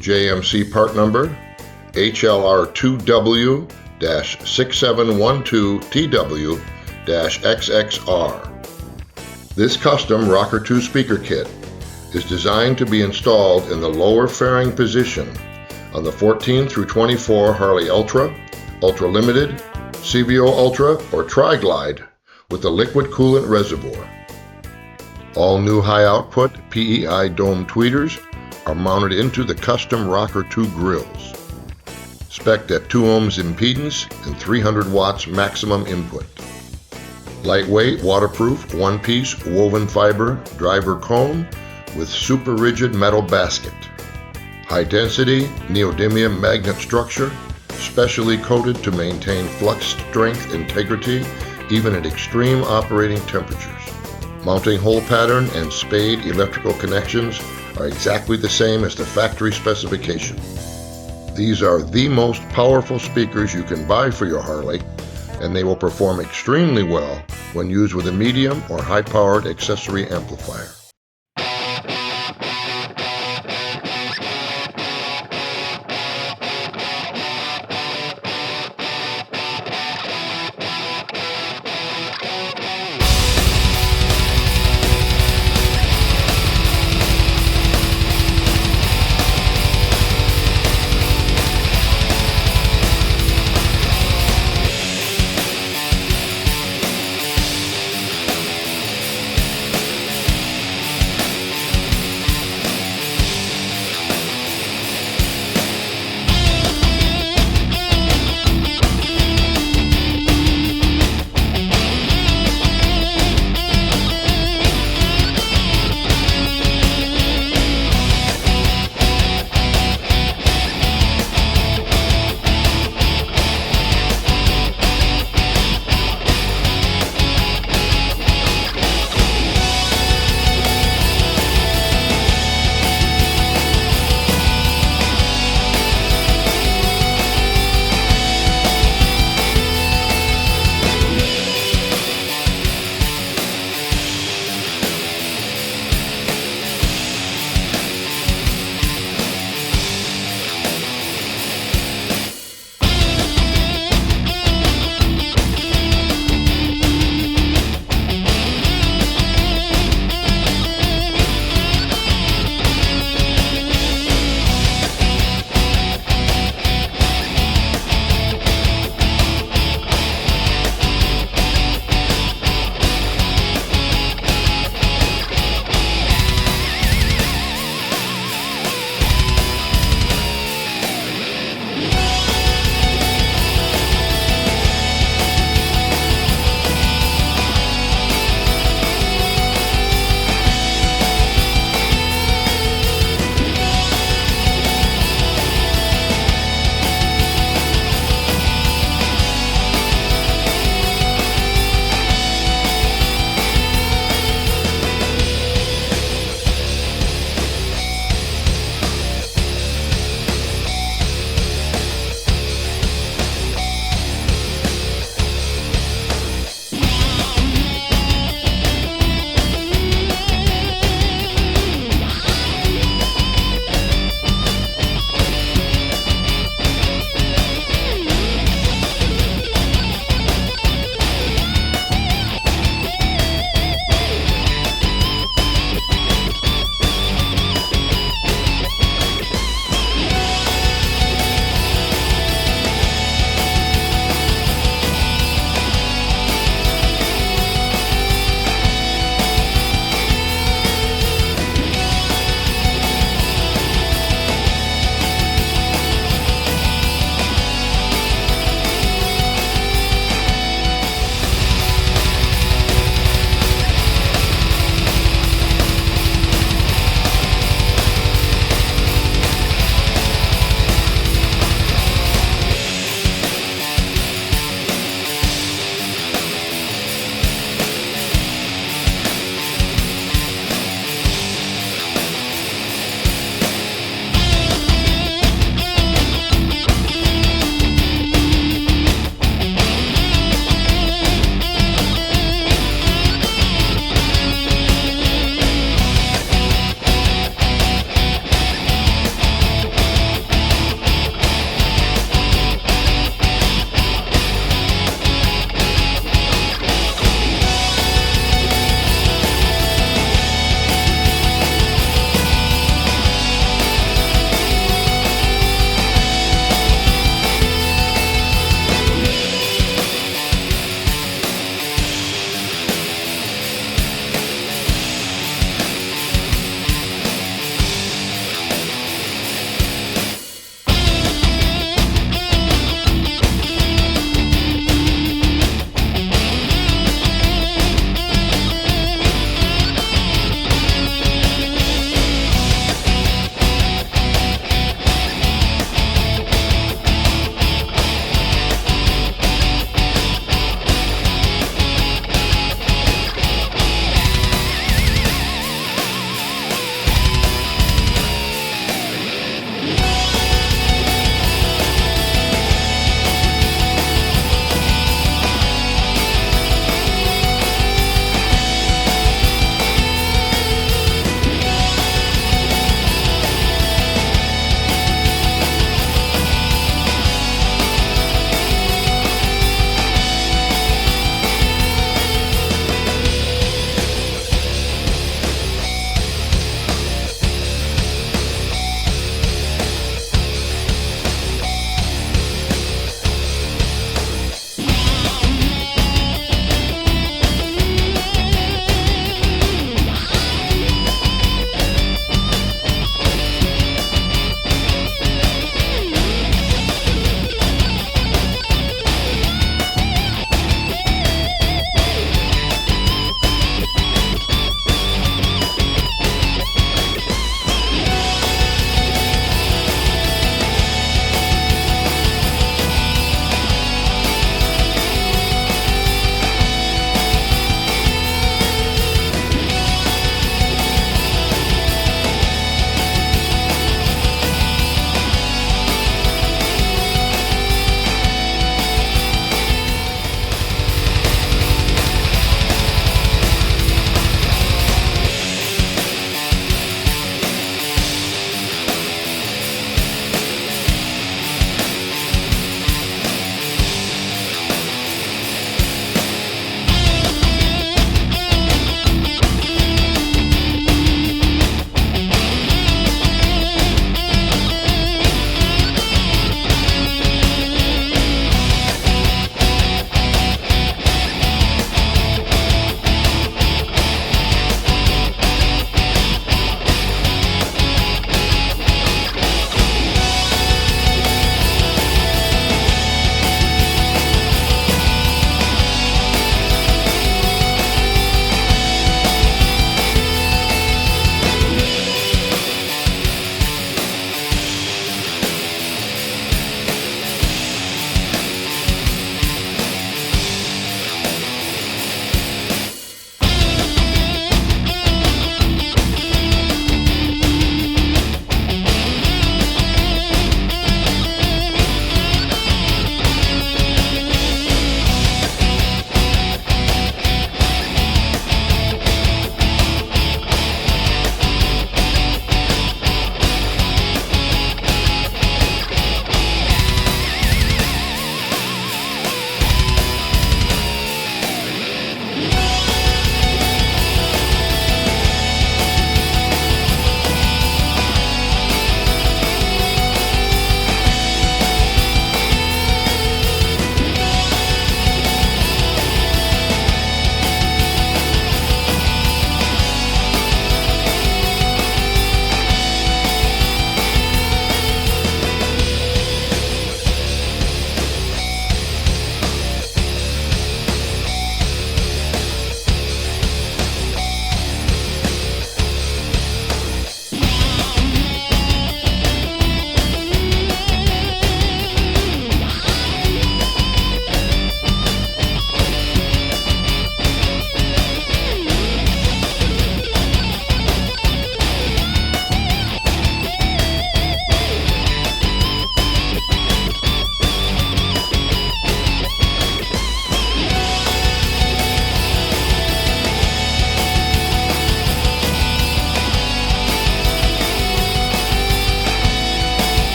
JMC part number HLR2W-6712TW-XXR. This custom ROKKER-2 speaker kit is designed to be installed in the lower fairing position on the 14 through 24 Harley Ultra, Ultra Limited, CVO Ultra, or Tri-Glide with a liquid coolant reservoir. All new high output PEI dome tweeters are mounted into the custom ROKKER-2 grills, spec'd at 2 ohms impedance and 300 watts maximum input. Lightweight, waterproof, one-piece woven fiber driver cone with super rigid metal basket. High density neodymium magnet structure, specially coated to maintain flux strength integrity even at extreme operating temperatures. Mounting hole pattern and spade electrical connections are exactly the same as the factory specification. These are the most powerful speakers you can buy for your Harley, and they will perform extremely well when used with a medium or high-powered accessory amplifier.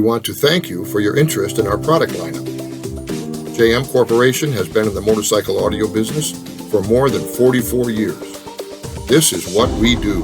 want to thank you for your interest in our product lineup. JM Corporation has been in the motorcycle audio business for more than 44 years. This is what we do.